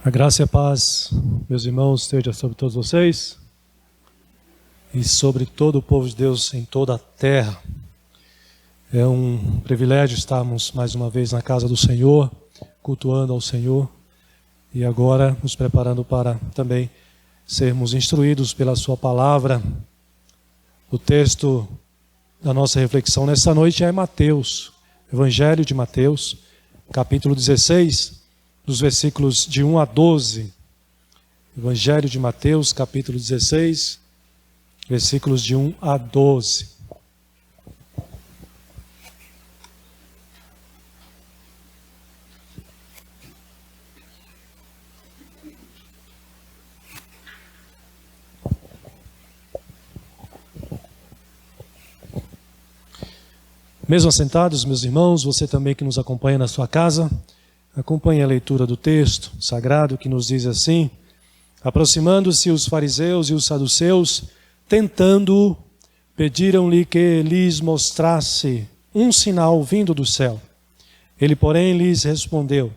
A graça e a paz, meus irmãos, esteja sobre todos vocês e sobre todo o povo de Deus em toda a terra. É um privilégio estarmos mais uma vez na casa do Senhor, cultuando ao Senhor e agora nos preparando para também sermos instruídos pela sua palavra. O texto da nossa reflexão nesta noite é Mateus, Evangelho de Mateus, capítulo 16, dos versículos de 1 a 12. Evangelho de Mateus, capítulo 16, versículos de 1 a 12. Mesmo assentados, meus irmãos, você também que nos acompanha na sua casa, acompanhe a leitura do texto sagrado que nos diz assim: aproximando-se os fariseus e os saduceus, tentando, pediram-lhe que lhes mostrasse um sinal vindo do céu. Ele, porém, lhes respondeu: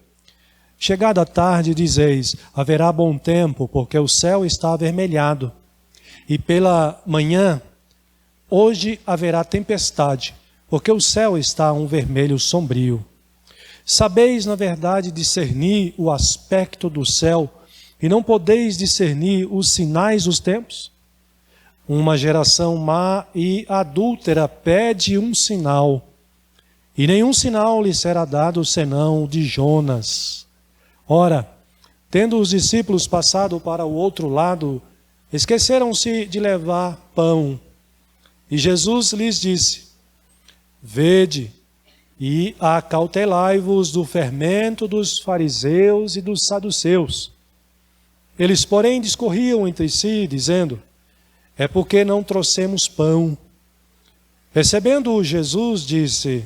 chegada a tarde, dizeis, haverá bom tempo, porque o céu está avermelhado, e pela manhã, hoje haverá tempestade, porque o céu está um vermelho sombrio. Sabeis, na verdade, discernir o aspecto do céu, e não podeis discernir os sinais dos tempos? Uma geração má e adúltera pede um sinal, e nenhum sinal lhe será dado senão o de Jonas. Ora, tendo os discípulos passado para o outro lado, esqueceram-se de levar pão. E Jesus lhes disse: vede e acautelai-vos do fermento dos fariseus e dos saduceus. Eles, porém, discorriam entre si, dizendo: é porque não trouxemos pão. Percebendo-o, Jesus disse: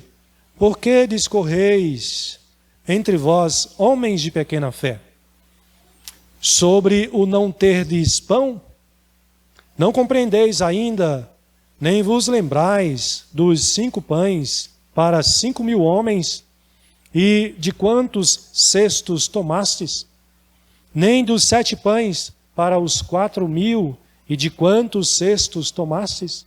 por que discorreis entre vós, homens de pequena fé? Sobre o não terdes pão? Não compreendeis ainda, nem vos lembrais dos 5 pães para 5.000 homens, e de quantos cestos tomastes? Nem dos 7 pães para os 4.000, e de quantos cestos tomastes?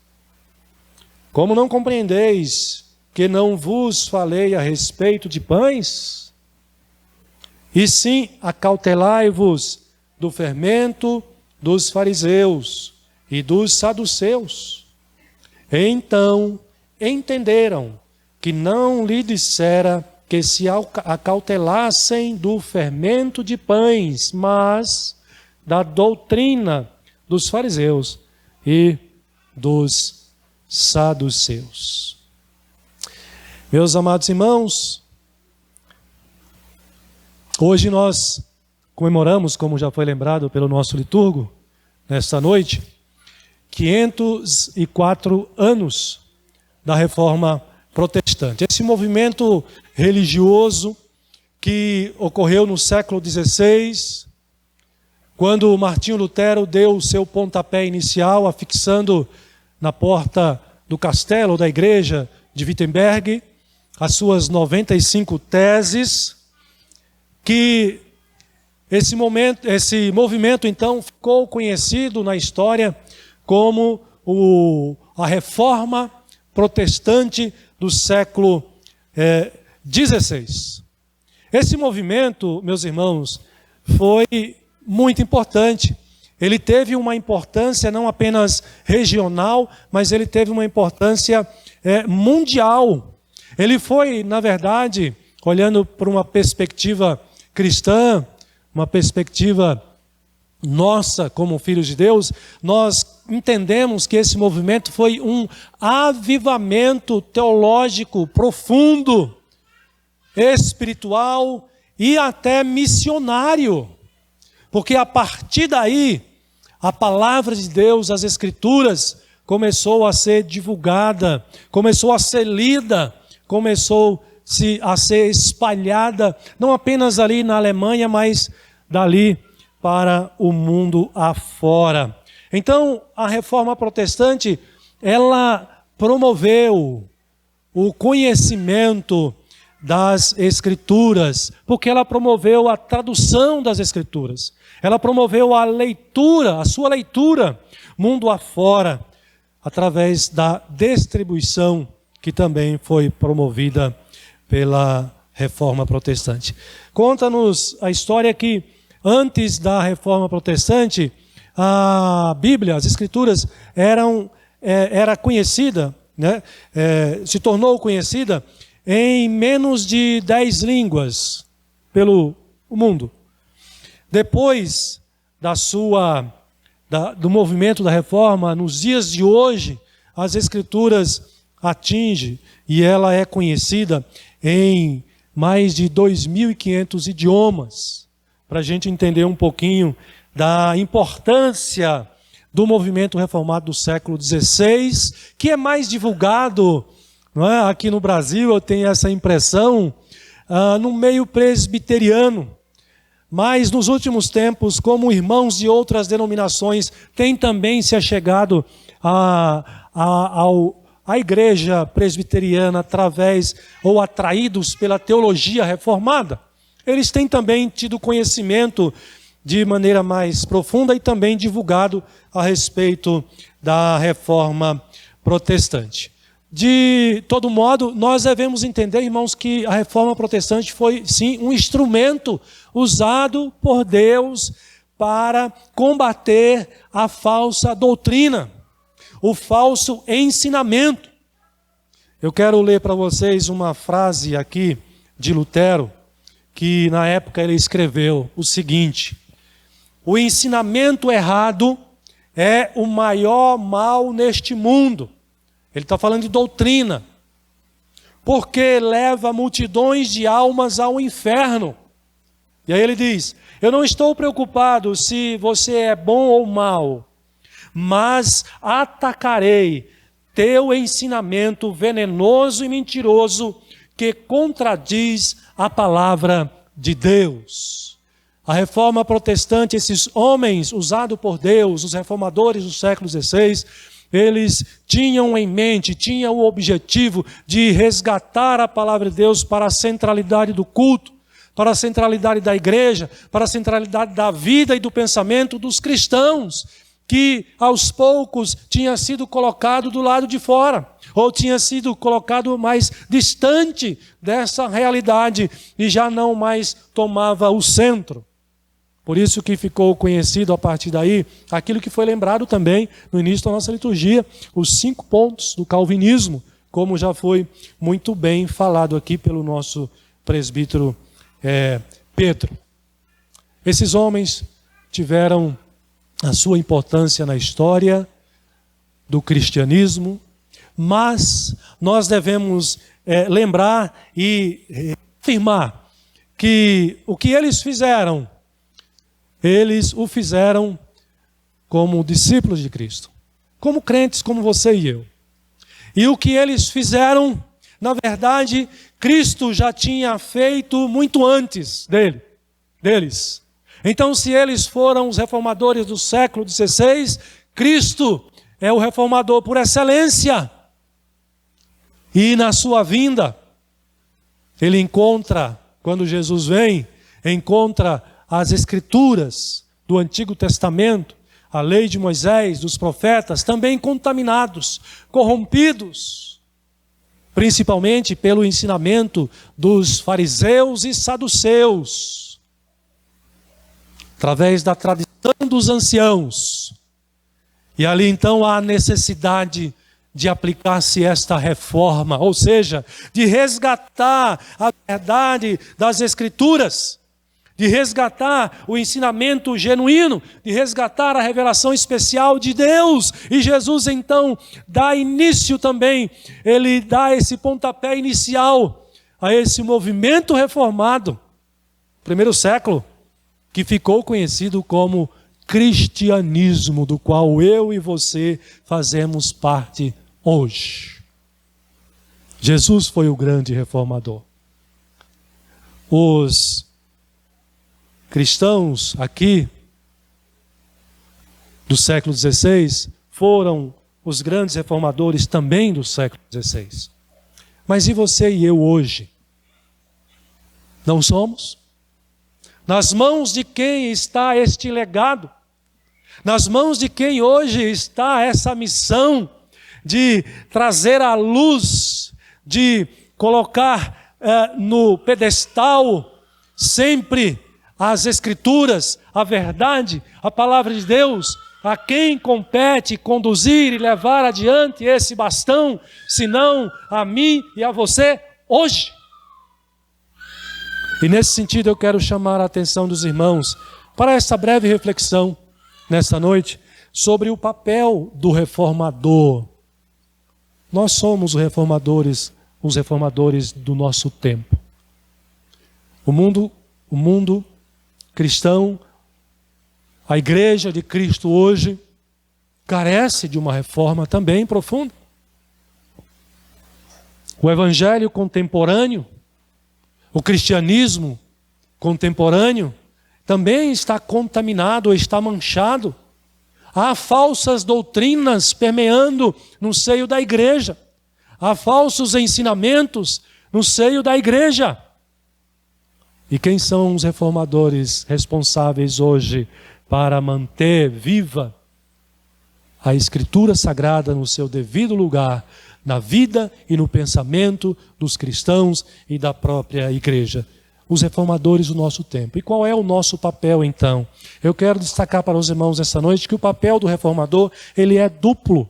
Como não compreendeis que não vos falei a respeito de pães? E sim, acautelai-vos do fermento dos fariseus e dos saduceus. Então entenderam que não lhe dissera que se acautelassem do fermento de pães, mas da doutrina dos fariseus e dos saduceus. Meus amados irmãos, hoje nós comemoramos, como já foi lembrado pelo nosso liturgo, nesta noite, 504 anos da Reforma Protestante. Esse movimento religioso que ocorreu no século XVI, quando Martinho Lutero deu o seu pontapé inicial, afixando na porta do castelo da igreja de Wittenberg as suas 95 teses, que esse movimento então ficou conhecido na história como a Reforma Protestante do século XVI. Esse movimento, meus irmãos, foi muito importante. Ele teve uma importância não apenas regional, mas ele teve uma importância mundial. Ele foi, na verdade, olhando por uma perspectiva cristã, uma perspectiva nossa como filhos de Deus, nós entendemos que esse movimento foi um avivamento teológico profundo, espiritual e até missionário. Porque a partir daí, a palavra de Deus, as Escrituras, começou a ser divulgada, começou a ser lida, começou a ser espalhada, não apenas ali na Alemanha, mas dali para o mundo afora. Então, a Reforma Protestante, ela promoveu o conhecimento das Escrituras, porque ela promoveu a tradução das Escrituras. Ela promoveu a leitura, a sua leitura, mundo afora, através da distribuição que também foi promovida pela Reforma Protestante. Conta-nos a história que, antes da Reforma Protestante, a Bíblia, as Escrituras, era conhecida, né? Se tornou conhecida em menos de 10 línguas pelo mundo. Depois do movimento da Reforma, nos dias de hoje, as Escrituras atingem e ela é conhecida em mais de 2.500 idiomas, para a gente entender um pouquinho da importância do movimento reformado do século XVI, que é mais divulgado, não é? Aqui no Brasil, eu tenho essa impressão, no meio presbiteriano. Mas nos últimos tempos, como irmãos de outras denominações têm também se achegado à igreja presbiteriana através ou atraídos pela teologia reformada, eles têm também tido conhecimento de maneira mais profunda e também divulgado a respeito da Reforma Protestante. De todo modo, nós devemos entender, irmãos, que a Reforma Protestante foi, sim, um instrumento usado por Deus para combater a falsa doutrina, o falso ensinamento. Eu quero ler para vocês uma frase aqui de Lutero, que na época ele escreveu o seguinte: o ensinamento errado é o maior mal neste mundo. Ele está falando de doutrina, porque leva multidões de almas ao inferno. E aí ele diz: eu não estou preocupado se você é bom ou mau, mas atacarei teu ensinamento venenoso e mentiroso que contradiz a palavra de Deus. A Reforma Protestante, esses homens usados por Deus, os reformadores do século XVI, eles tinham em mente, tinham o objetivo de resgatar a palavra de Deus para a centralidade do culto, para a centralidade da igreja, para a centralidade da vida e do pensamento dos cristãos, que aos poucos tinha sido colocado do lado de fora, ou tinha sido colocado mais distante dessa realidade e já não mais tomava o centro. Por isso que ficou conhecido a partir daí aquilo que foi lembrado também no início da nossa liturgia, os 5 pontos do calvinismo, como já foi muito bem falado aqui pelo nosso presbítero Pedro. Esses homens tiveram a sua importância na história do cristianismo, mas nós devemos lembrar e afirmar que o que eles fizeram, eles o fizeram como discípulos de Cristo, como crentes como você e eu. E o que eles fizeram, na verdade, Cristo já tinha feito muito antes deles. Então, se eles foram os reformadores do século XVI, Cristo é o reformador por excelência. E na sua vinda, ele encontra, quando Jesus vem, encontra as Escrituras do Antigo Testamento, a lei de Moisés, dos profetas, também contaminados, corrompidos, principalmente pelo ensinamento dos fariseus e saduceus, através da tradição dos anciãos. E ali então há necessidade de aplicar-se esta reforma, ou seja, de resgatar a verdade das Escrituras, de resgatar o ensinamento genuíno, de resgatar a revelação especial de Deus. E Jesus então dá início também, ele dá esse pontapé inicial a esse movimento reformado, primeiro século, que ficou conhecido como cristianismo, do qual eu e você fazemos parte hoje. Jesus foi o grande reformador. Os cristãos aqui do século XVI foram os grandes reformadores também do século XVI. Mas e você e eu hoje? Não somos? Nas mãos de quem está este legado? Nas mãos de quem hoje está essa missão de trazer à luz, de colocar no pedestal sempre as Escrituras, a verdade, a palavra de Deus? A quem compete conduzir e levar adiante esse bastão, senão a mim e a você hoje? E nesse sentido eu quero chamar a atenção dos irmãos para essa breve reflexão nesta noite sobre o papel do reformador. Nós somos os reformadores do nosso tempo. O mundo cristão, a igreja de Cristo hoje, carece de uma reforma também profunda. O evangelho contemporâneo, o cristianismo contemporâneo, também está contaminado, está manchado. Há falsas doutrinas permeando no seio da igreja. Há falsos ensinamentos no seio da igreja. E quem são os reformadores responsáveis hoje para manter viva a Escritura Sagrada no seu devido lugar, na vida e no pensamento dos cristãos e da própria igreja? Os reformadores do nosso tempo. E qual é o nosso papel então? Eu quero destacar para os irmãos essa noite que o papel do reformador, ele é duplo.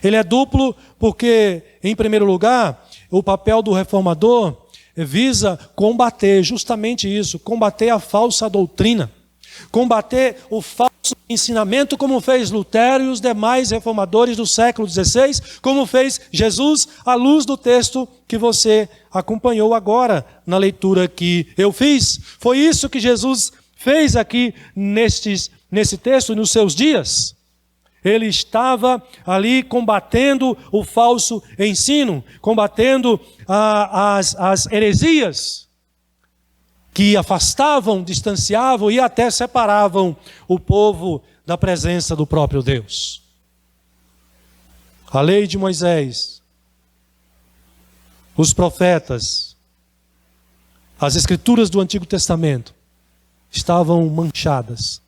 Ele é duplo porque, em primeiro lugar, o papel do reformador visa combater justamente isso, combater a falsa doutrina, combater o falso ensinamento, como fez Lutero e os demais reformadores do século XVI, como fez Jesus à luz do texto que você acompanhou agora na leitura que eu fiz. Foi isso que Jesus fez aqui nesse texto e nos seus dias. Ele estava ali combatendo o falso ensino, combatendo as heresias que afastavam, distanciavam e até separavam o povo da presença do próprio Deus. A lei de Moisés, os profetas, as escrituras do Antigo Testamento estavam manchadas,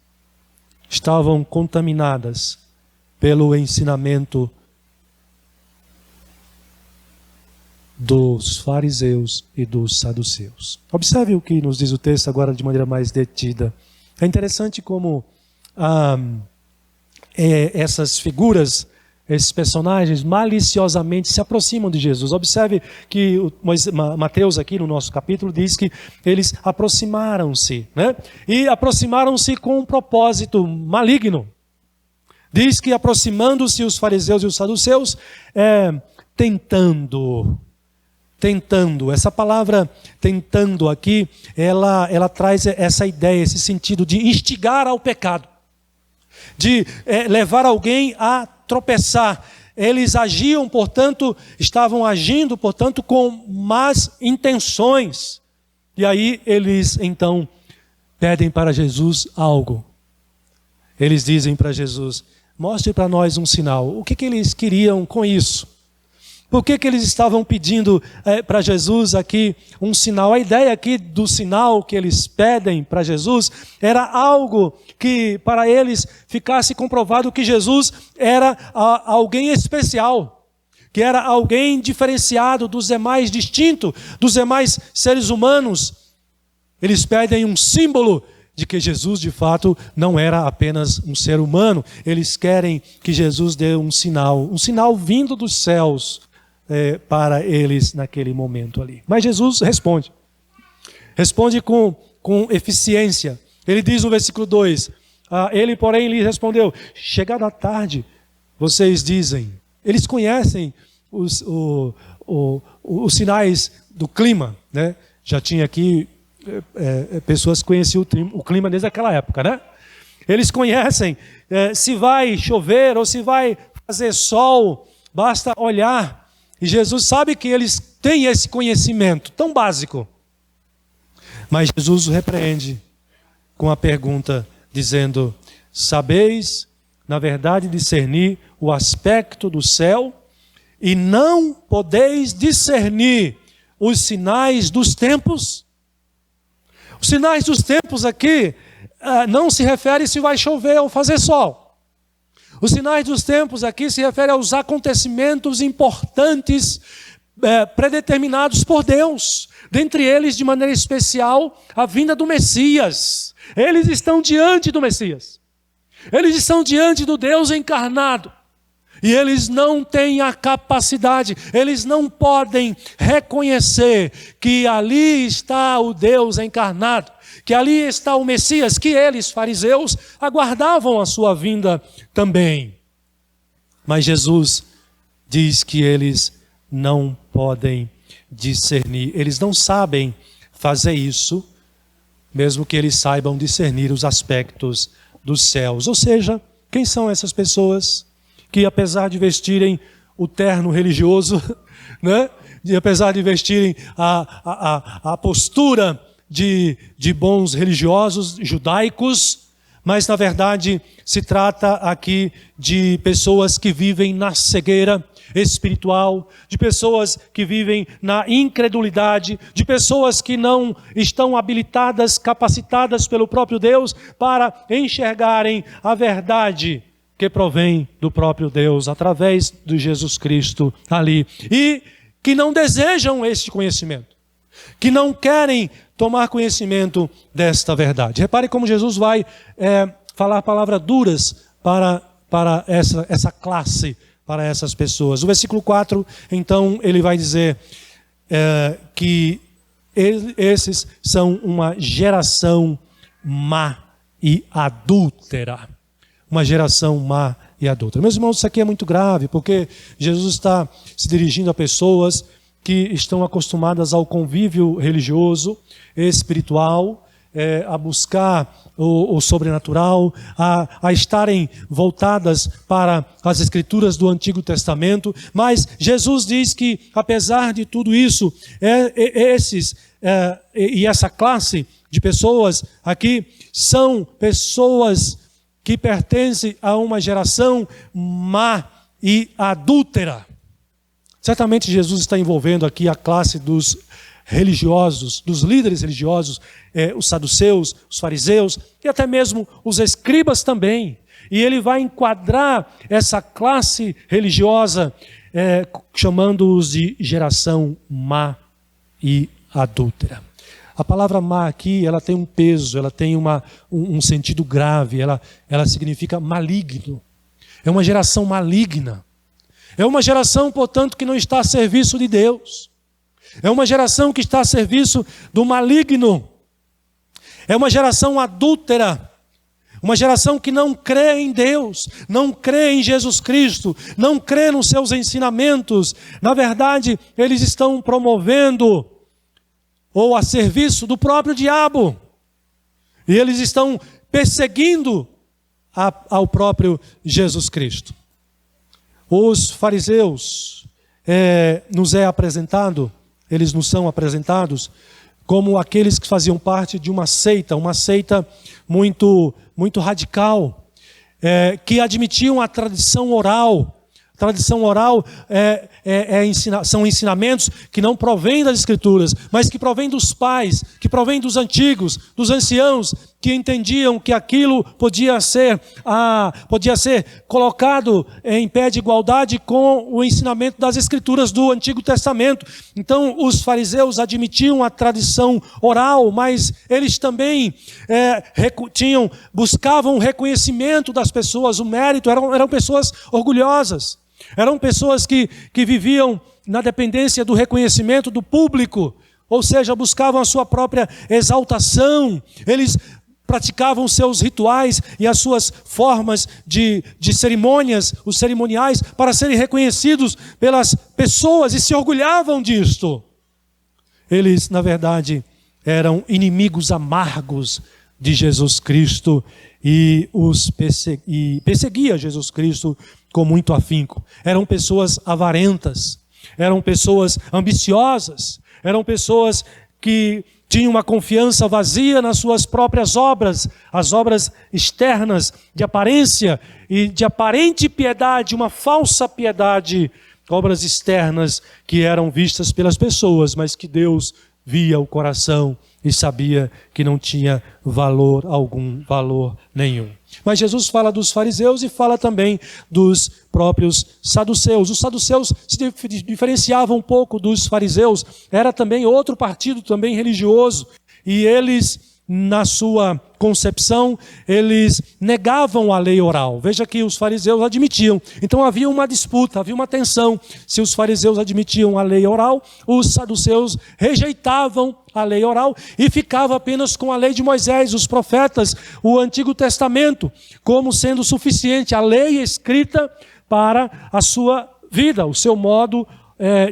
estavam contaminadas pelo ensinamento dos fariseus e dos saduceus. Observe o que nos diz o texto agora de maneira mais detida. É interessante como essas figuras, esses personagens maliciosamente se aproximam de Jesus. Observe que Mateus aqui no nosso capítulo diz que eles aproximaram-se, né? E aproximaram-se com um propósito maligno. Diz que aproximando-se os fariseus e os saduceus, tentando. Essa palavra tentando aqui, ela traz essa ideia, esse sentido de instigar ao pecado, de levar alguém a tropeçar. Eles estavam agindo, portanto, com más intenções. E aí eles então pedem para Jesus algo. Eles dizem para Jesus: mostre para nós um sinal. O que eles queriam com isso? Por que eles estavam pedindo para Jesus aqui um sinal? A ideia aqui do sinal que eles pedem para Jesus era algo que para eles ficasse comprovado que Jesus era alguém especial, que era alguém diferenciado dos demais, distinto dos demais seres humanos. Eles pedem um símbolo de que Jesus de fato não era apenas um ser humano. Eles querem que Jesus dê um sinal vindo dos céus para eles naquele momento ali. Mas Jesus responde com eficiência. Ele diz no versículo 2, ele porém lhe respondeu: chegada a tarde, vocês dizem. Eles conhecem os sinais do clima, né? Já tinha aqui pessoas que conheciam o clima desde aquela época, né? Eles conhecem se vai chover ou se vai fazer sol, basta olhar. E Jesus sabe que eles têm esse conhecimento tão básico. Mas Jesus o repreende com a pergunta, dizendo: sabeis, na verdade, discernir o aspecto do céu e não podeis discernir os sinais dos tempos? Os sinais dos tempos aqui não se refere se vai chover ou fazer sol. Os sinais dos tempos aqui se referem aos acontecimentos importantes predeterminados por Deus. Dentre eles, de maneira especial, a vinda do Messias. Eles estão diante do Messias. Eles estão diante do Deus encarnado. E eles não têm a capacidade, eles não podem reconhecer que ali está o Deus encarnado, que ali está o Messias, que eles, fariseus, aguardavam a sua vinda também. Mas Jesus diz que eles não podem discernir, eles não sabem fazer isso, mesmo que eles saibam discernir os aspectos dos céus. Ou seja, quem são essas pessoas que, apesar de vestirem o terno religioso, né? E apesar de vestirem a postura de bons religiosos judaicos, mas na verdade se trata aqui de pessoas que vivem na cegueira espiritual, de pessoas que vivem na incredulidade, de pessoas que não estão habilitadas, capacitadas pelo próprio Deus para enxergarem a verdade que provém do próprio Deus, através de Jesus Cristo ali. E que não desejam este conhecimento, que não querem tomar conhecimento desta verdade. Repare como Jesus vai falar palavras duras para essa classe, para essas pessoas. O versículo 4, então, ele vai dizer que esses são uma geração má e adúltera. Uma geração má e adúltera. Meus irmãos, isso aqui é muito grave, porque Jesus está se dirigindo a pessoas que estão acostumadas ao convívio religioso, espiritual, a buscar o sobrenatural, a estarem voltadas para as Escrituras do Antigo Testamento. Mas Jesus diz que, apesar de tudo isso, e essa classe de pessoas aqui são pessoas que pertence a uma geração má e adúltera. Certamente Jesus está envolvendo aqui a classe dos religiosos, dos líderes religiosos, os saduceus, os fariseus e até mesmo os escribas também. E ele vai enquadrar essa classe religiosa chamando-os de geração má e adúltera. A palavra má aqui, ela tem um peso, ela tem um sentido grave, ela significa maligno. É uma geração maligna. É uma geração, portanto, que não está a serviço de Deus. É uma geração que está a serviço do maligno. É uma geração adúltera. Uma geração que não crê em Deus, não crê em Jesus Cristo, não crê nos seus ensinamentos. Na verdade, eles estão promovendo ou a serviço do próprio diabo. E eles estão perseguindo ao próprio Jesus Cristo. Os fariseus eles nos são apresentados como aqueles que faziam parte de uma seita muito, muito radical, que admitiam a tradição oral. Tradição oral são ensinamentos que não provêm das Escrituras, mas que provêm dos pais, que provêm dos antigos, dos anciãos, que entendiam que aquilo podia ser colocado em pé de igualdade com o ensinamento das Escrituras do Antigo Testamento. Então, os fariseus admitiam a tradição oral, mas eles também buscavam o reconhecimento das pessoas, o mérito, eram pessoas orgulhosas. Eram pessoas que viviam na dependência do reconhecimento do público, ou seja, buscavam a sua própria exaltação. Eles praticavam seus rituais e as suas formas de cerimônias, os cerimoniais, para serem reconhecidos pelas pessoas e se orgulhavam disto. Eles, na verdade, eram inimigos amargos de Jesus Cristo e perseguia Jesus Cristo com muito afinco. Eram pessoas avarentas, eram pessoas ambiciosas, eram pessoas que tinham uma confiança vazia nas suas próprias obras, as obras externas de aparência e de aparente piedade, uma falsa piedade, obras externas que eram vistas pelas pessoas, mas que Deus via o coração e sabia que não tinha valor algum, valor nenhum. Mas Jesus fala dos fariseus e fala também dos próprios saduceus. Os saduceus se diferenciavam um pouco dos fariseus, era também outro partido também religioso, e eles, na sua concepção, eles negavam a lei oral. Veja que os fariseus admitiam. Então havia uma disputa, havia uma tensão. Se os fariseus admitiam a lei oral, os saduceus rejeitavam a lei oral e ficavam apenas com a lei de Moisés, os profetas, o Antigo Testamento, como sendo suficiente, a lei escrita para a sua vida, o seu modo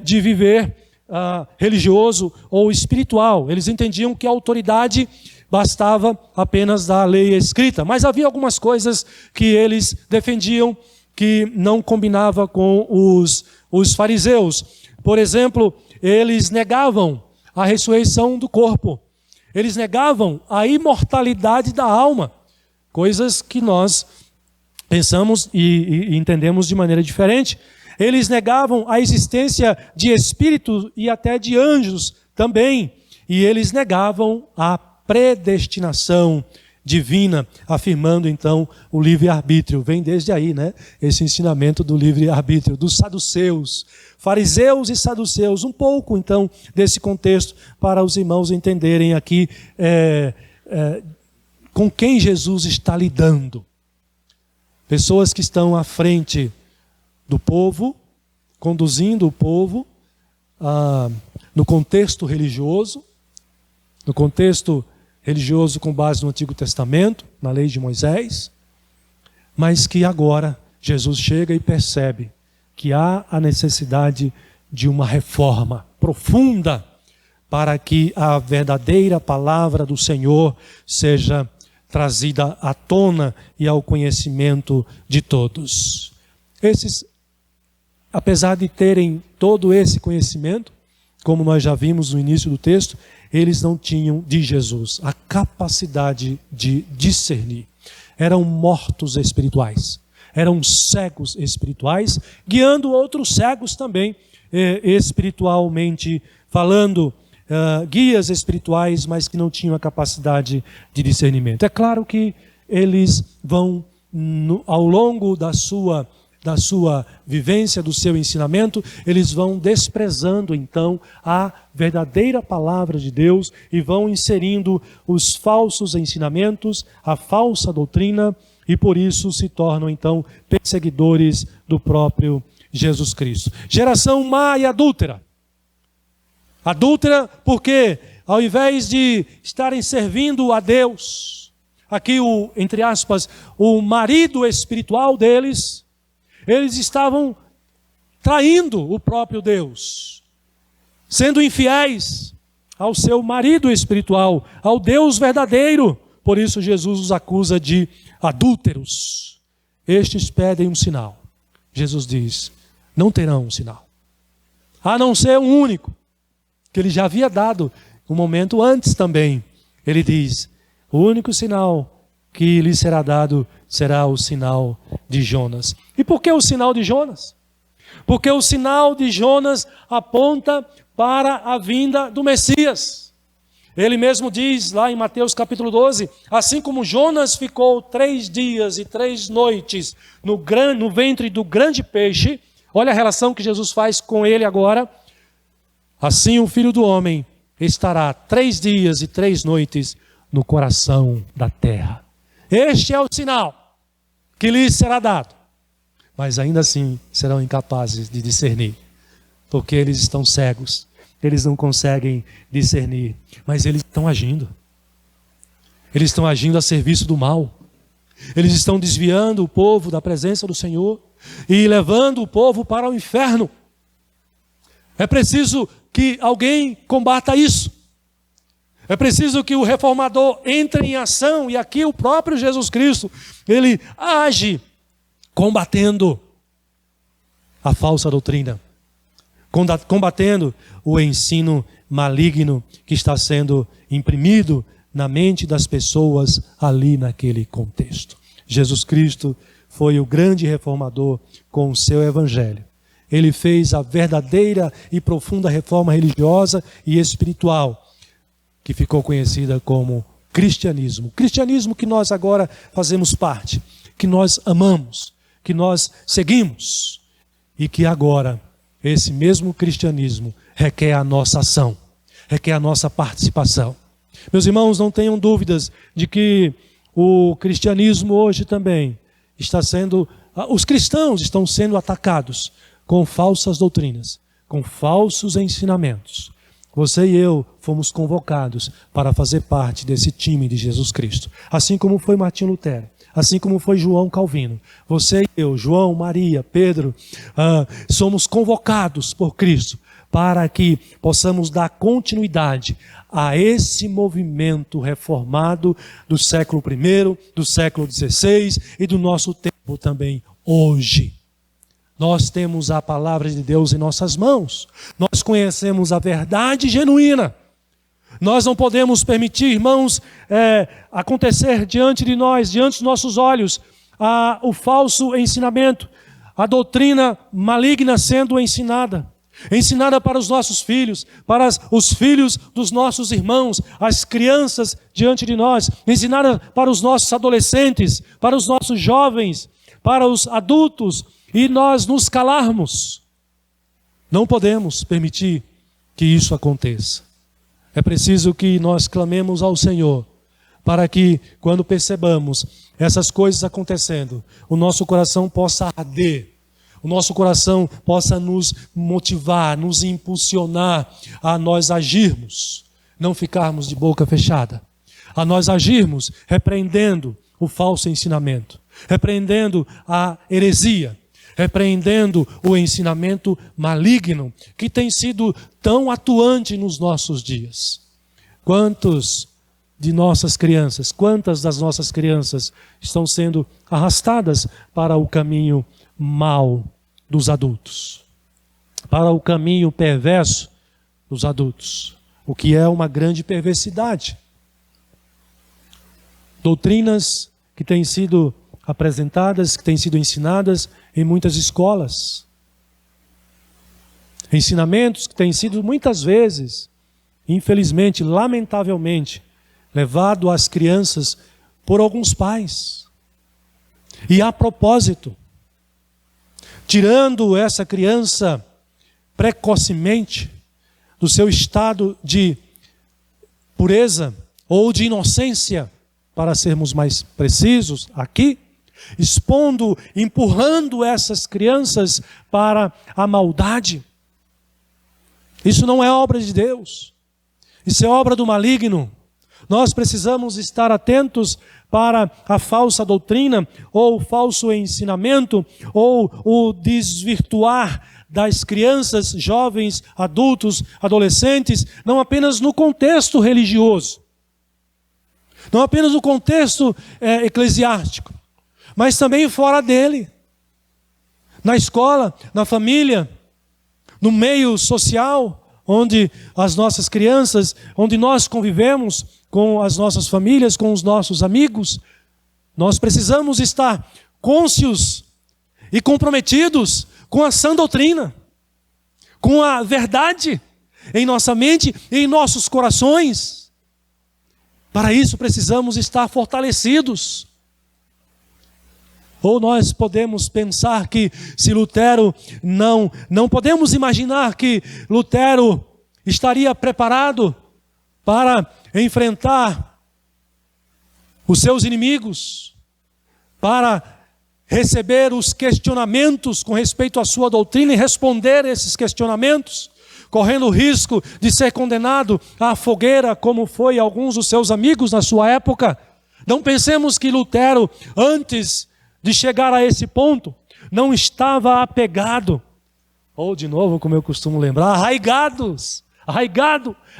de viver religioso ou espiritual. Eles entendiam que a autoridade bastava apenas da lei escrita. Mas havia algumas coisas que eles defendiam que não combinava com os fariseus. Por exemplo, eles negavam a ressurreição do corpo. Eles negavam a imortalidade da alma. Coisas que nós pensamos e entendemos de maneira diferente. Eles negavam a existência de espíritos e até de anjos também. E eles negavam a predestinação divina, afirmando então o livre-arbítrio. Vem desde aí, né? Esse ensinamento do livre-arbítrio, dos saduceus, fariseus e saduceus. Um pouco então desse contexto para os irmãos entenderem aqui com quem Jesus está lidando. Pessoas que estão à frente do povo, conduzindo o povo no contexto religioso, com base no Antigo Testamento, na lei de Moisés, mas que agora Jesus chega e percebe que há a necessidade de uma reforma profunda para que a verdadeira palavra do Senhor seja trazida à tona e ao conhecimento de todos. Esses, apesar de terem todo esse conhecimento, como nós já vimos no início do texto, eles não tinham de Jesus a capacidade de discernir. Eram mortos espirituais, eram cegos espirituais, guiando outros cegos também, espiritualmente falando, guias espirituais, mas que não tinham a capacidade de discernimento. É claro que eles vão, ao longo da sua vivência, do seu ensinamento, eles vão desprezando então a verdadeira palavra de Deus e vão inserindo os falsos ensinamentos, a falsa doutrina, e por isso se tornam então perseguidores do próprio Jesus Cristo. Geração má e adúltera. Adúltera porque ao invés de estarem servindo a Deus, aqui entre aspas, o marido espiritual deles, eles estavam traindo o próprio Deus, sendo infiéis ao seu marido espiritual, ao Deus verdadeiro. Por isso Jesus os acusa de adúlteros. Estes pedem um sinal. Jesus diz, não terão um sinal, a não ser um único, que ele já havia dado um momento antes também. Ele diz, o único sinal que lhe será dado será o sinal de Jonas. E por que o sinal de Jonas? Porque o sinal de Jonas aponta para a vinda do Messias. Ele mesmo diz lá em Mateus capítulo 12, assim como Jonas ficou 3 dias e 3 noites no ventre do grande peixe, olha a relação que Jesus faz com ele agora, assim o Filho do Homem estará 3 dias e 3 noites no coração da terra. Este é o sinal que lhes será dado. Mas ainda assim serão incapazes de discernir, porque eles estão cegos, eles não conseguem discernir, mas eles estão agindo. Eles estão agindo a serviço do mal. Eles estão desviando o povo da presença do Senhor e levando o povo para o inferno. É preciso que alguém combata isso. É preciso que o reformador entre em ação, e aqui o próprio Jesus Cristo, ele age combatendo a falsa doutrina, combatendo o ensino maligno que está sendo imprimido na mente das pessoas ali naquele contexto. Jesus Cristo foi o grande reformador com o seu evangelho. Ele fez a verdadeira e profunda reforma religiosa e espiritual. que ficou conhecida como cristianismo. Cristianismo que nós agora fazemos parte, que nós amamos, que nós seguimos e que agora esse mesmo cristianismo requer a nossa ação, requer a nossa participação. Meus irmãos, não tenham dúvidas de que o cristianismo hoje também está sendo, os cristãos estão sendo atacados com falsas doutrinas, com falsos ensinamentos. Você e eu fomos convocados para fazer parte desse time de Jesus Cristo. Assim como foi Martinho Lutero, assim como foi João Calvino. Você e eu, João, Maria, Pedro, somos convocados por Cristo para que possamos dar continuidade a esse movimento reformado do século I, do século XVI e do nosso tempo também hoje. Nós temos a palavra de Deus em nossas mãos. Nós conhecemos a verdade genuína. Nós não podemos permitir, irmãos, acontecer diante de nós, diante dos nossos olhos, o falso ensinamento, a doutrina maligna sendo ensinada para os nossos filhos, para os filhos dos nossos irmãos, as crianças diante de nós, ensinada para os nossos adolescentes, para os nossos jovens, para os adultos, e nós nos calarmos. Não podemos permitir que isso aconteça. É preciso que nós clamemos ao Senhor, para que, quando percebamos essas coisas acontecendo, o nosso coração possa arder, o nosso coração possa nos motivar, nos impulsionar a nós agirmos, não ficarmos de boca fechada, a nós agirmos repreendendo o falso ensinamento, repreendendo a heresia, repreendendo o ensinamento maligno que tem sido tão atuante nos nossos dias. Quantas das nossas crianças estão sendo arrastadas para o caminho mau dos adultos, para o caminho perverso dos adultos, o que é uma grande perversidade. Doutrinas que têm sido apresentadas, que têm sido ensinadas em muitas escolas. Ensinamentos que têm sido muitas vezes, infelizmente, lamentavelmente, levado às crianças por alguns pais. E a propósito, tirando essa criança precocemente do seu estado de pureza ou de inocência, para sermos mais precisos aqui, empurrando essas crianças para a maldade. Isso não é obra de Deus, isso é obra do maligno. Nós precisamos estar atentos para a falsa doutrina, ou o falso ensinamento, ou o desvirtuar das crianças, jovens, adultos, adolescentes, não apenas no contexto religioso, não apenas no contexto eclesiástico, mas também fora dele, na escola, na família, no meio social, onde as nossas crianças, onde nós convivemos com as nossas famílias, com os nossos amigos. Nós precisamos estar cônscios e comprometidos com a sã doutrina, com a verdade em nossa mente e em nossos corações. Para isso precisamos estar fortalecidos. Ou nós podemos pensar que se Lutero não podemos imaginar que Lutero estaria preparado para enfrentar os seus inimigos, para receber os questionamentos com respeito à sua doutrina e responder esses questionamentos, correndo o risco de ser condenado à fogueira, como foi alguns dos seus amigos na sua época. Não pensemos que Lutero, antes de chegar a esse ponto, não estava apegado, ou de novo, como eu costumo lembrar, arraigado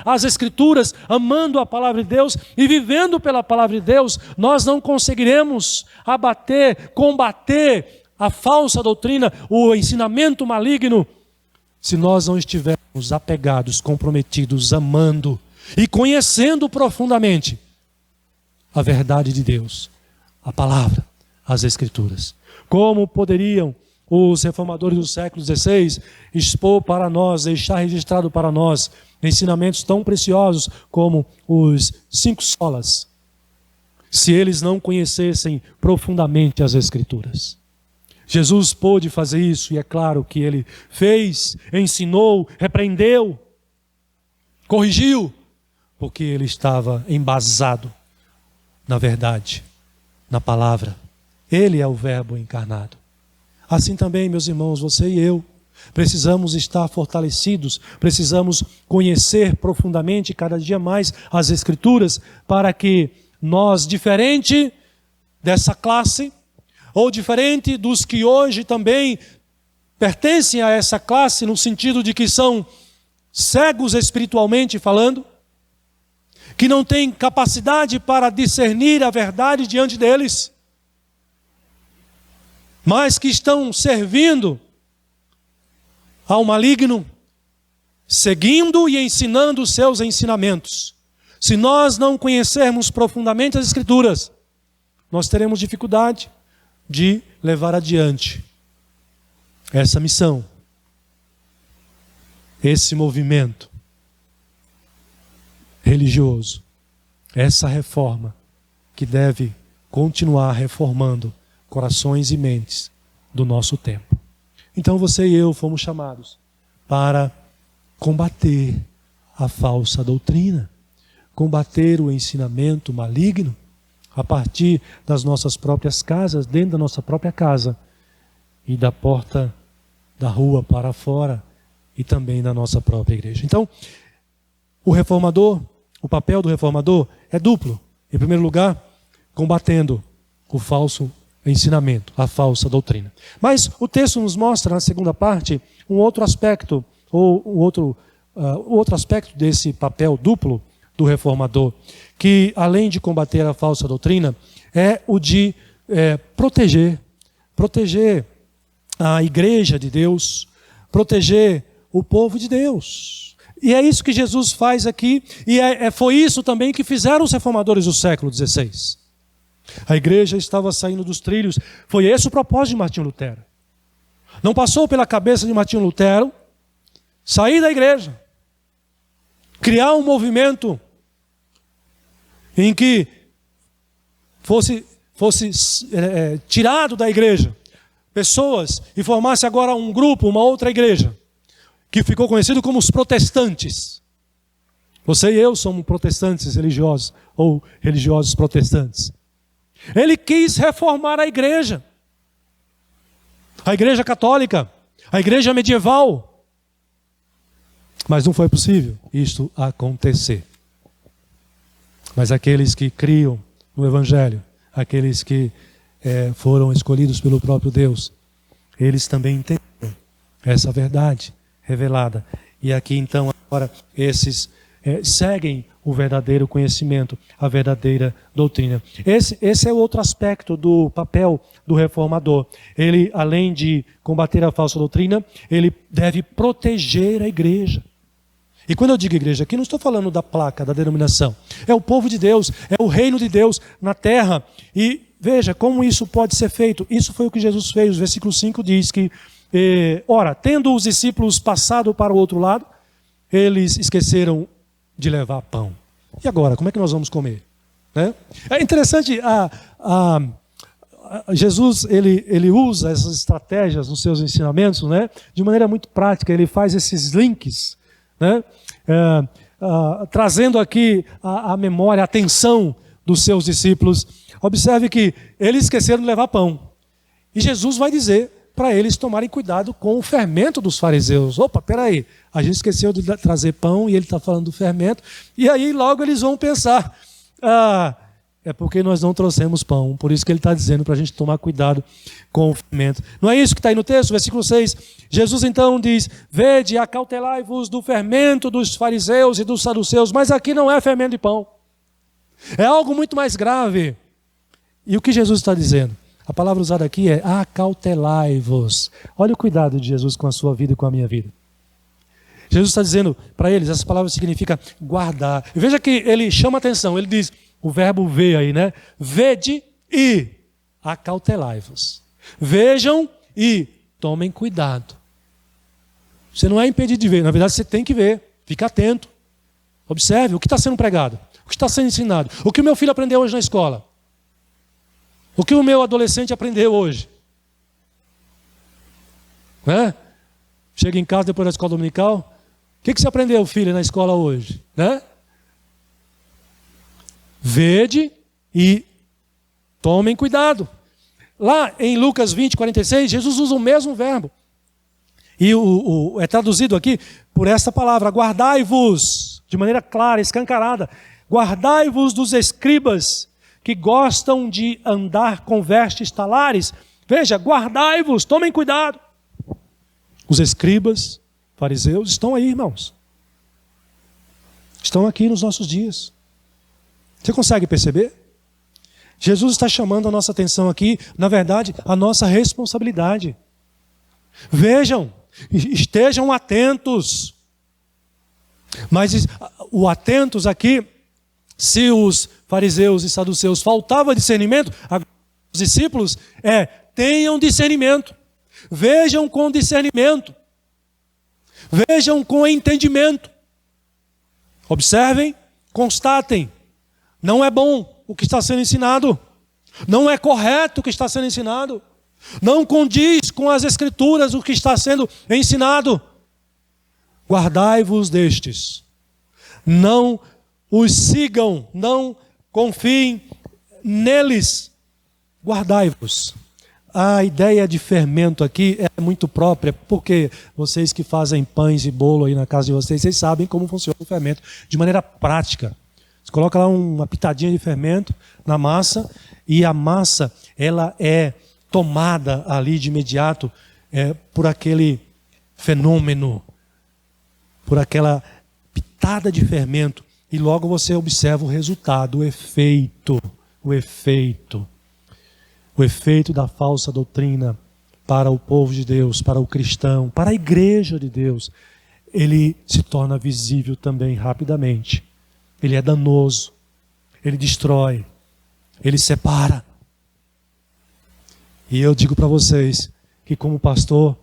às Escrituras, amando a palavra de Deus e vivendo pela palavra de Deus. Nós não conseguiremos combater a falsa doutrina, o ensinamento maligno, se nós não estivermos apegados, comprometidos, amando e conhecendo profundamente a verdade de Deus, a palavra, as Escrituras. Como poderiam os reformadores do século XVI expor para nós, deixar registrado para nós, ensinamentos tão preciosos como os 5 solas, se eles não conhecessem profundamente as Escrituras. Jesus pôde fazer isso, e é claro que ele fez, ensinou, repreendeu, corrigiu, porque ele estava embasado na verdade, na palavra. Ele é o Verbo encarnado. Assim também, meus irmãos, você e eu precisamos estar fortalecidos, precisamos conhecer profundamente cada dia mais as Escrituras, para que nós, diferente dessa classe, ou diferente dos que hoje também pertencem a essa classe, no sentido de que são cegos espiritualmente falando, que não têm capacidade para discernir a verdade diante deles, mas que estão servindo ao maligno, seguindo e ensinando os seus ensinamentos. Se nós não conhecermos profundamente as Escrituras, nós teremos dificuldade de levar adiante essa missão, esse movimento religioso, essa reforma que deve continuar reformando corações e mentes do nosso tempo. Então você e eu fomos chamados para combater a falsa doutrina, combater o ensinamento maligno a partir das nossas próprias casas, dentro da nossa própria casa e da porta da rua para fora e também da nossa própria igreja. Então, o papel do reformador é duplo. Em primeiro lugar, combatendo o falso ensinamento, a falsa doutrina. Mas o texto nos mostra, na segunda parte, um outro aspecto, ou outro aspecto desse papel duplo do reformador, que além de combater a falsa doutrina, é o de proteger a igreja de Deus, proteger o povo de Deus. E é isso que Jesus faz aqui, e foi isso também que fizeram os reformadores do século XVI. A igreja estava saindo dos trilhos, foi esse o propósito de Martinho Lutero. Não passou pela cabeça de Martinho Lutero sair da igreja, criar um movimento em que fosse tirado da igreja pessoas e formasse agora um grupo, uma outra igreja, que ficou conhecido como os protestantes. Você e eu somos protestantes religiosos, ou religiosos protestantes. Ele quis reformar a igreja católica, a igreja medieval, mas não foi possível isto acontecer. Mas aqueles que criam no Evangelho, aqueles que foram escolhidos pelo próprio Deus, eles também entenderam essa verdade revelada. E aqui então agora esses seguem o verdadeiro conhecimento, a verdadeira doutrina. Esse é outro aspecto do papel do reformador. Ele, além de combater a falsa doutrina, ele deve proteger a igreja. E quando eu digo igreja aqui, não estou falando da placa, da denominação. É o povo de Deus, é o reino de Deus na terra. E veja como isso pode ser feito. Isso foi o que Jesus fez. O versículo 5 diz que, ora, tendo os discípulos passado para o outro lado, eles esqueceram de levar pão. E agora, como é que nós vamos comer? É interessante, Jesus ele usa essas estratégias nos seus ensinamentos, de maneira muito prática. Ele faz esses links, trazendo aqui a memória, a atenção dos seus discípulos. Observe que eles esqueceram de levar pão. E Jesus vai dizer para eles tomarem cuidado com o fermento dos fariseus. Opa, peraí, a gente esqueceu de trazer pão e ele está falando do fermento. E aí logo eles vão pensar, é porque nós não trouxemos pão. Por isso que ele está dizendo para a gente tomar cuidado com o fermento. Não é isso que está aí no texto? Versículo 6. Jesus então diz, vede, acautelai-vos do fermento dos fariseus e dos saduceus. Mas aqui não é fermento de pão. É algo muito mais grave. E o que Jesus está dizendo? A palavra usada aqui é acautelai-vos. Olha o cuidado de Jesus com a sua vida e com a minha vida. Jesus está dizendo para eles, essa palavra significa guardar. E veja que ele chama atenção, ele diz, o verbo ver aí, vede e acautelai-vos. Vejam e tomem cuidado. Você não é impedido de ver, na verdade você tem que ver, fica atento. Observe o que está sendo pregado, o que está sendo ensinado, o que o meu filho aprendeu hoje na escola, o que o meu adolescente aprendeu hoje. Né? Chega em casa depois da escola dominical, o que você aprendeu, filho, na escola hoje? Né? Vede e tomem cuidado. Lá em Lucas 20, 46, Jesus usa o mesmo verbo. E é traduzido aqui por essa palavra, guardai-vos, de maneira clara, escancarada. Guardai-vos dos escribas que gostam de andar com vestes talares. Veja, guardai-vos, tomem cuidado. Os escribas, fariseus, estão aí, irmãos. Estão aqui nos nossos dias. Você consegue perceber? Jesus está chamando a nossa atenção aqui, na verdade, a nossa responsabilidade. Vejam, estejam atentos. Mas o atentos aqui, se os fariseus e saduceus faltava discernimento, os discípulos tenham discernimento. Vejam com discernimento. Vejam com entendimento. Observem, constatem. Não é bom o que está sendo ensinado. Não é correto o que está sendo ensinado. Não condiz com as Escrituras o que está sendo ensinado. Guardai-vos destes. Não os sigam, não confiem neles. Guardai-vos. A ideia de fermento aqui é muito própria, porque vocês que fazem pães e bolo aí na casa de vocês, vocês sabem como funciona o fermento de maneira prática. Você coloca lá uma pitadinha de fermento na massa, e a massa ela é tomada ali de imediato por aquele fenômeno, por aquela pitada de fermento, e logo você observa o resultado, o efeito da falsa doutrina para o povo de Deus, para o cristão, para a igreja de Deus. Ele se torna visível também rapidamente. Ele é danoso, ele destrói, ele separa. E eu digo para vocês que, como pastor,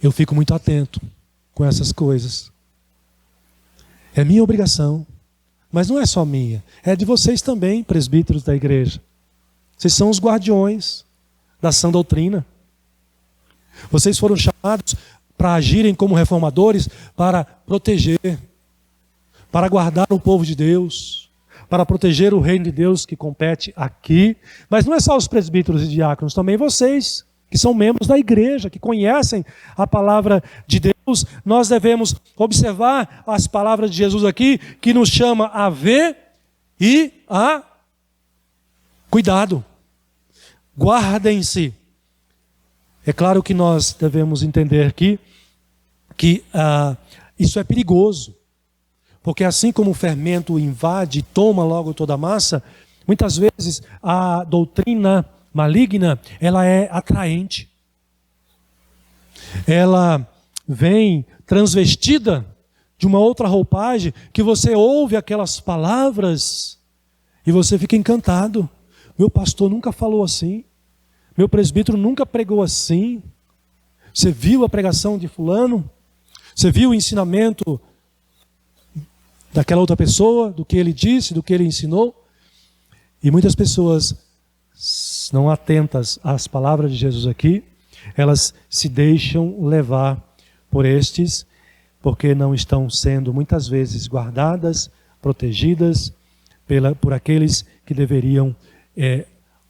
eu fico muito atento com essas coisas. É minha obrigação, mas não é só minha, é de vocês também, presbíteros da igreja. Vocês são os guardiões da sã doutrina. Vocês foram chamados para agirem como reformadores, para proteger, para guardar o povo de Deus, para proteger o reino de Deus que compete aqui. Mas não é só os presbíteros e diáconos, também vocês, que são membros da igreja, que conhecem a palavra de Deus. Nós devemos observar as palavras de Jesus aqui, que nos chama a ver e a cuidado. Guardem-se. É claro que nós devemos entender aqui que isso é perigoso. Porque assim como o fermento invade e toma logo toda a massa, muitas vezes a doutrina maligna, ela é atraente. Ela vem transvestida de uma outra roupagem, que você ouve aquelas palavras e você fica encantado. Meu pastor nunca falou assim. Meu presbítero nunca pregou assim. Você viu a pregação de fulano? Você viu o ensinamento daquela outra pessoa, do que ele disse, do que ele ensinou? E muitas pessoas, não atentas às palavras de Jesus aqui, elas se deixam levar por estes, porque não estão sendo muitas vezes guardadas, protegidas por aqueles que deveriam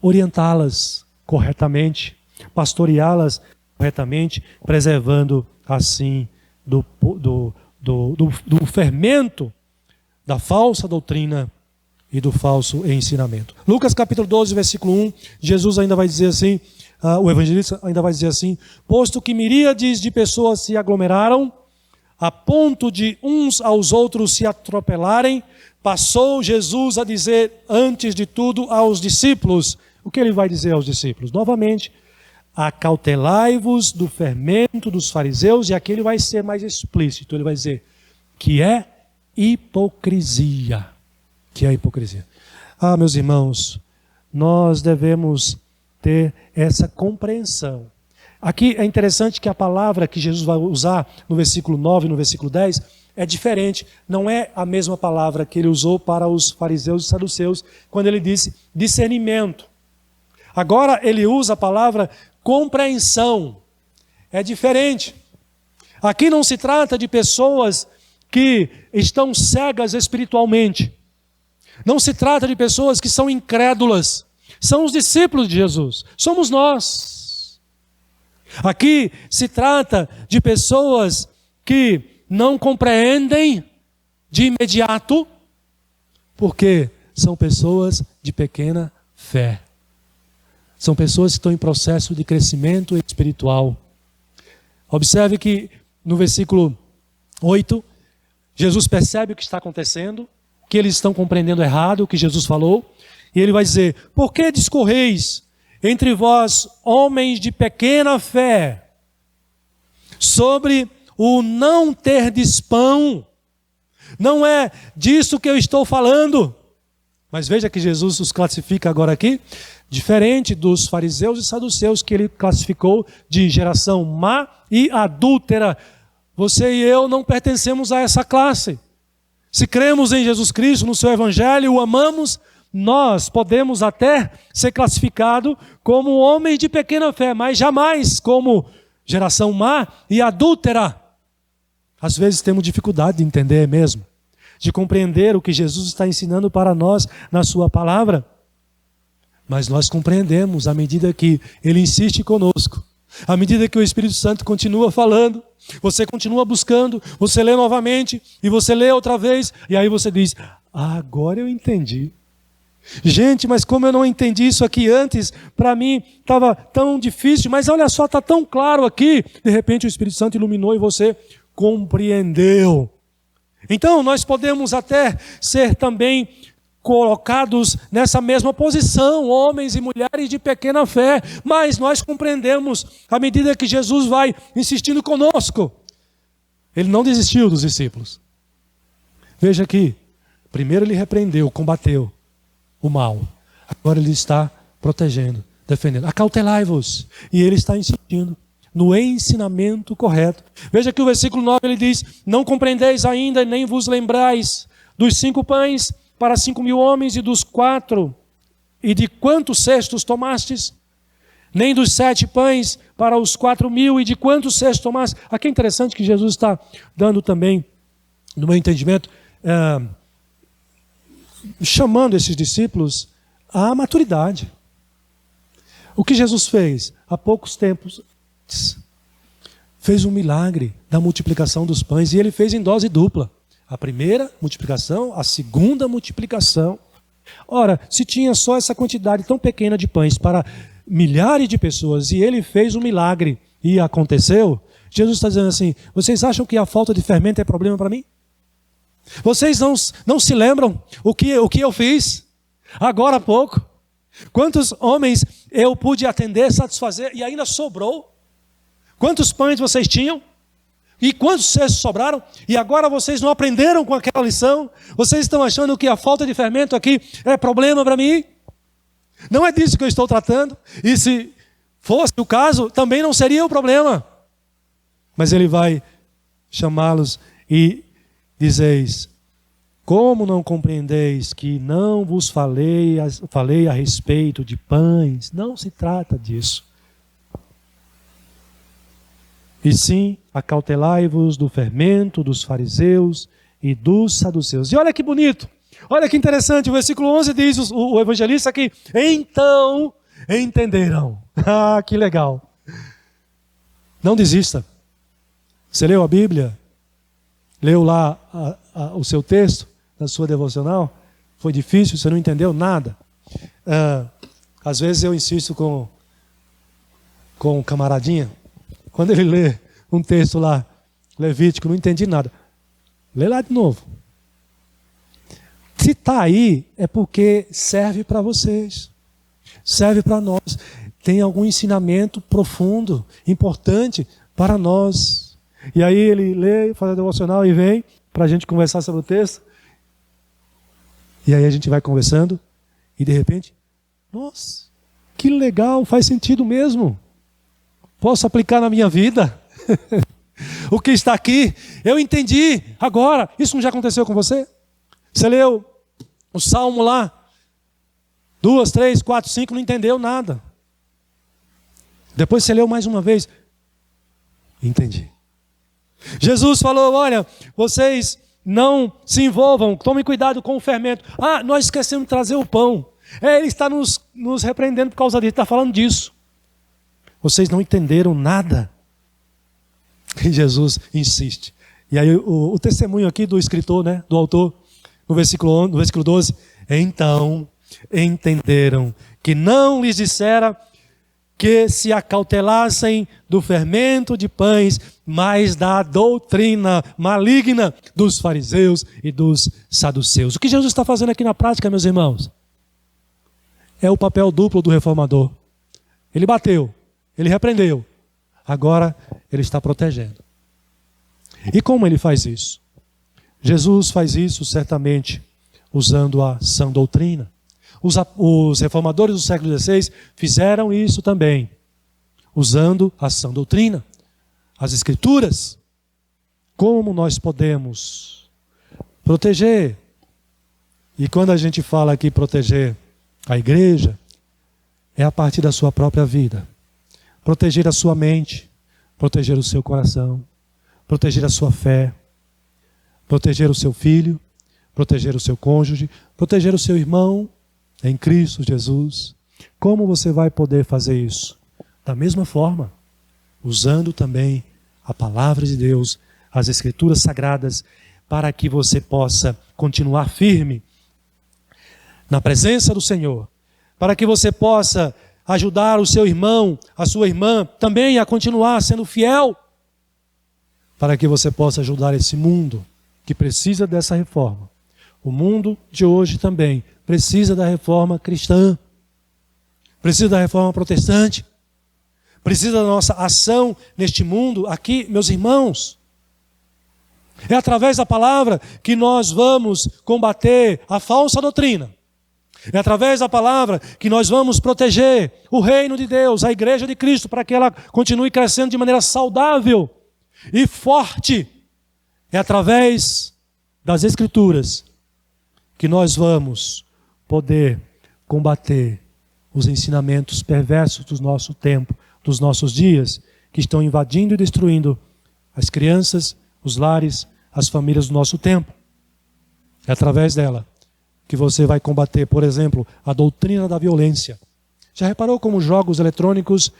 orientá-las corretamente, pastoreá-las corretamente, preservando assim do fermento da falsa doutrina e do falso ensinamento. Lucas capítulo 12, versículo 1, Jesus ainda vai dizer assim, o evangelista ainda vai dizer assim: posto que miríades de pessoas se aglomeraram, a ponto de uns aos outros se atropelarem, passou Jesus a dizer, antes de tudo, aos discípulos. O que ele vai dizer aos discípulos? Novamente, acautelai-vos do fermento dos fariseus, e aqui ele vai ser mais explícito, ele vai dizer que é hipocrisia. Que é a hipocrisia. Meus irmãos, nós devemos ter essa compreensão Aqui é interessante que a palavra que Jesus vai usar no versículo 9 e no versículo 10 é diferente. Não é a mesma palavra que ele usou para os fariseus e saduceus quando ele disse discernimento. Agora ele usa a palavra compreensão. É diferente. Aqui não se trata de pessoas que estão cegas espiritualmente. Não se trata de pessoas que são incrédulas. São os discípulos de Jesus. Somos nós. Aqui se trata de pessoas que não compreendem de imediato, porque são pessoas de pequena fé. São pessoas que estão em processo de crescimento espiritual. Observe que no versículo 8, Jesus percebe o que está acontecendo, que eles estão compreendendo errado o que Jesus falou, e ele vai dizer: por que discorreis entre vós, homens de pequena fé, sobre o não terdes pão? Não é disso que eu estou falando. Mas veja que Jesus os classifica agora aqui, diferente dos fariseus e saduceus, que ele classificou de geração má e adúltera. Você e eu não pertencemos a essa classe. Se cremos em Jesus Cristo, no seu evangelho, o amamos, nós podemos até ser classificados como homens de pequena fé, mas jamais como geração má e adúltera. Às vezes temos dificuldade de entender mesmo, de compreender o que Jesus está ensinando para nós na sua palavra. Mas nós compreendemos à medida que Ele insiste conosco, à medida que o Espírito Santo continua falando, você continua buscando, você lê novamente e você lê outra vez, e aí você diz: agora eu entendi. Gente, mas como eu não entendi isso aqui antes, para mim estava tão difícil, mas olha só, está tão claro aqui. De repente o Espírito Santo iluminou e você compreendeu. Então nós podemos até ser também colocados nessa mesma posição, homens e mulheres de pequena fé, mas nós compreendemos à medida que Jesus vai insistindo conosco. Ele não desistiu dos discípulos. Veja aqui, primeiro ele repreendeu, combateu o mal. Agora ele está protegendo, defendendo. Acautelai-vos. E ele está insistindo no ensinamento correto. Veja que o versículo 9 ele diz: não compreendeis ainda, nem vos lembrais dos 5 pães para 5.000 homens e dos 4, e de quantos cestos tomastes? Nem dos 7 pães para os 4.000 e de quantos cestos tomastes? Aqui é interessante que Jesus está dando também, no meu entendimento, chamando esses discípulos à maturidade. O que Jesus fez há poucos tempos? Fez um milagre da multiplicação dos pães, e ele fez em dose dupla. A primeira multiplicação, a segunda multiplicação. Ora, se tinha só essa quantidade tão pequena de pães para milhares de pessoas, e ele fez um milagre e aconteceu, Jesus está dizendo assim: vocês acham que a falta de fermento é problema para mim? Vocês não se lembram o que eu fiz agora há pouco? Quantos homens eu pude atender, satisfazer e ainda sobrou? Quantos pães vocês tinham? E quantos cestos sobraram? E agora vocês não aprenderam com aquela lição? Vocês estão achando que a falta de fermento aqui é problema para mim? Não é disso que eu estou tratando. E se fosse o caso, também não seria o problema. Mas ele vai chamá-los e dizeis: como não compreendeis que não vos falei a respeito de pães? Não se trata disso. E sim, acautelai-vos do fermento dos fariseus e dos saduceus. E olha que bonito, olha que interessante, o versículo 11 diz, o evangelista aqui: então entenderam. Ah, que legal. Não desista. Você leu a Bíblia? Leu lá o seu texto, na sua devocional? Foi difícil, você não entendeu nada? Às vezes eu insisto com um camaradinha. Quando ele lê um texto lá, Levítico, não entendi nada. Lê lá de novo. Se está aí, é porque serve para vocês. Serve para nós. Tem algum ensinamento profundo, importante para nós. E aí ele lê, faz a devocional e vem para a gente conversar sobre o texto. E aí a gente vai conversando e de repente, nossa, que legal, faz sentido mesmo. posso aplicar na minha vida. O que está aqui, eu entendi agora. Isso não já aconteceu com você? Você leu o Salmo lá, 2, 3, 4, 5, não entendeu nada. Depois você leu mais uma vez. Entendi. Jesus falou, olha, vocês não se envolvam, tomem cuidado com o fermento. Ah, nós esquecemos de trazer o pão. Ele está nos repreendendo por causa disso, está falando disso. Vocês não entenderam nada. E Jesus insiste. E aí o testemunho aqui do escritor, né, do autor, no versículo 12. Então entenderam que não lhes dissera que se acautelassem do fermento de pães, mas da doutrina maligna dos fariseus e dos saduceus. O que Jesus está fazendo aqui na prática, meus irmãos? É o papel duplo do reformador. Ele bateu, ele repreendeu. Agora ele está protegendo. E como ele faz isso? Jesus faz isso certamente usando a sã doutrina. Os reformadores do século XVI fizeram isso também, usando a sã doutrina, as escrituras. Como nós podemos proteger? E quando a gente fala aqui proteger a igreja, é a partir da sua própria vida. Proteger a sua mente, proteger o seu coração, proteger a sua fé, proteger o seu filho, proteger o seu cônjuge, proteger o seu irmão em Cristo Jesus. Como você vai poder fazer isso? Da mesma forma, usando também a palavra de Deus, as escrituras sagradas, para que você possa continuar firme na presença do Senhor, para que você possa ajudar o seu irmão, a sua irmã, também a continuar sendo fiel, para que você possa ajudar esse mundo que precisa dessa reforma. O mundo de hoje também precisa da reforma cristã, precisa da reforma protestante, precisa da nossa ação neste mundo aqui, meus irmãos. É através da palavra que nós vamos combater a falsa doutrina. É através da palavra que nós vamos proteger o reino de Deus, a igreja de Cristo, para que ela continue crescendo de maneira saudável e forte. É através das Escrituras que nós vamos poder combater os ensinamentos perversos do nosso tempo, dos nossos dias, que estão invadindo e destruindo as crianças, os lares, as famílias do nosso tempo. É através dela que você vai combater, por exemplo, a doutrina da violência. Já reparou como jogos eletrônicos,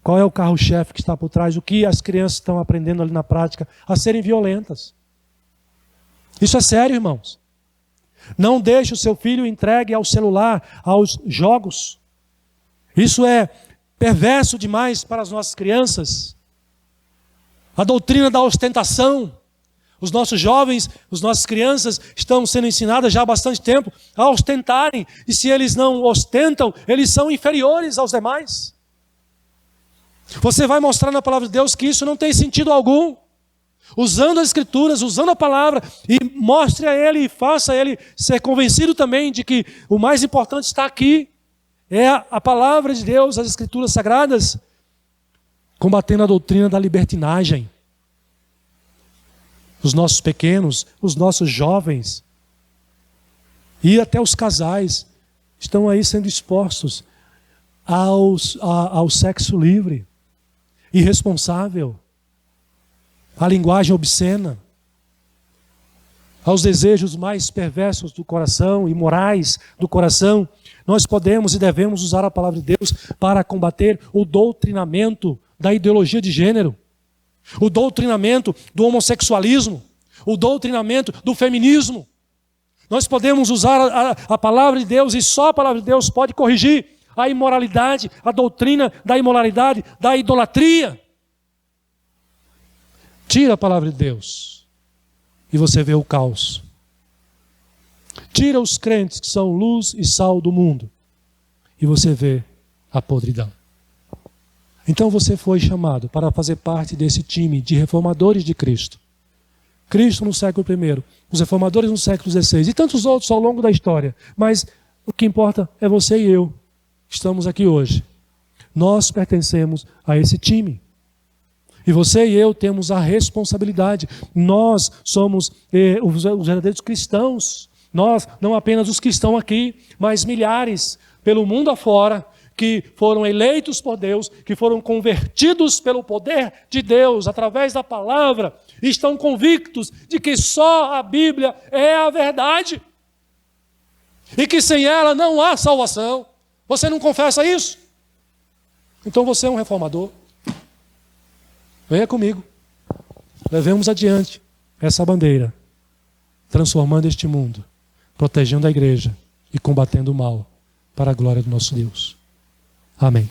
qual é o carro-chefe que está por trás? O que as crianças estão aprendendo ali na prática? A serem violentas. Isso é sério, irmãos. Não deixe o seu filho entregue ao celular, aos jogos. Isso é perverso demais para as nossas crianças. A doutrina da ostentação. Os nossos jovens, as nossas crianças estão sendo ensinadas já há bastante tempo a ostentarem. E se eles não ostentam, eles são inferiores aos demais. Você vai mostrar na palavra de Deus que isso não tem sentido algum. Usando as escrituras, usando a palavra, e mostre a ele e faça ele ser convencido também de que o mais importante está aqui. É a palavra de Deus, as escrituras sagradas, combatendo a doutrina da libertinagem. Os nossos pequenos, os nossos jovens e até os casais estão aí sendo expostos ao sexo livre, irresponsável, à linguagem obscena, aos desejos mais perversos do coração, imorais do coração. Nós podemos e devemos usar a palavra de Deus para combater o doutrinamento da ideologia de gênero, o doutrinamento do homossexualismo, o doutrinamento do feminismo. Nós podemos usar a palavra de Deus, e só a palavra de Deus pode corrigir a imoralidade, a doutrina da imoralidade, da idolatria. Tira a palavra de Deus e você vê o caos. Tira os crentes que são luz e sal do mundo e você vê a podridão. Então você foi chamado para fazer parte desse time de reformadores de Cristo. Cristo no século I, os reformadores no século XVI e tantos outros ao longo da história. Mas o que importa é você e eu. Estamos aqui hoje. Nós pertencemos a esse time. E você e eu temos a responsabilidade. Nós somos os verdadeiros cristãos. Nós, não apenas os que estão aqui, mas milhares pelo mundo afora, que foram eleitos por Deus, que foram convertidos pelo poder de Deus, através da palavra, e estão convictos de que só a Bíblia é a verdade. E que sem ela não há salvação. Você não confessa isso? Então você é um reformador. Venha comigo. Levemos adiante essa bandeira, transformando este mundo, protegendo a igreja e combatendo o mal para a glória do nosso Deus. Amém.